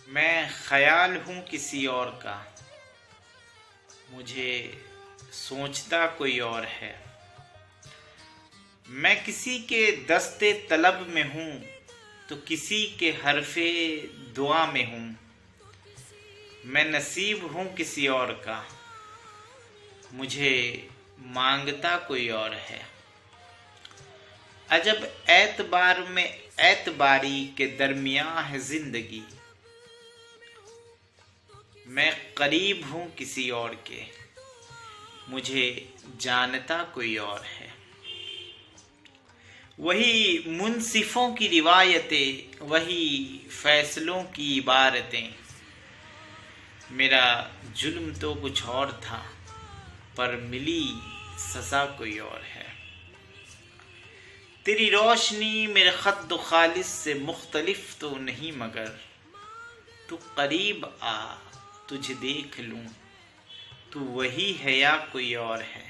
میں خیال ہوں کسی اور کا، مجھے سوچتا کوئی اور ہے۔ میں کسی کے دست طلب میں ہوں تو کسی کے حرف دعا میں ہوں۔ میں نصیب ہوں کسی اور کا، مجھے مانگتا کوئی اور ہے۔ عجب اعتبار میں اعتباری کے درمیان ہے زندگی، میں قریب ہوں کسی اور کے، مجھے جانتا کوئی اور ہے۔ وہی منصفوں کی روایتیں، وہی فیصلوں کی عبارتیں، میرا جرم تو کچھ اور تھا پر ملی سزا کوئی اور ہے۔ تیری روشنی میرے خد و خالص سے مختلف تو نہیں، مگر تو قریب آ تجھے دیکھ لوں، تو وہی ہے یا کوئی اور ہے۔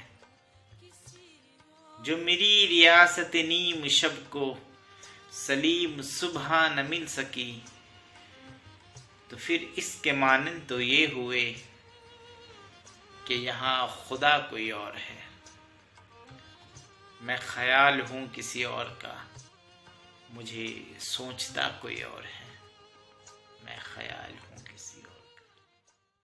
جو میری ریاست نیم شب کو سلیم صبح نہ مل سکی، تو پھر اس کے مانند تو یہ ہوئے کہ یہاں خدا کوئی اور ہے۔ میں خیال ہوں کسی اور کا، مجھے سوچتا کوئی اور ہے۔ میں خیال ہوں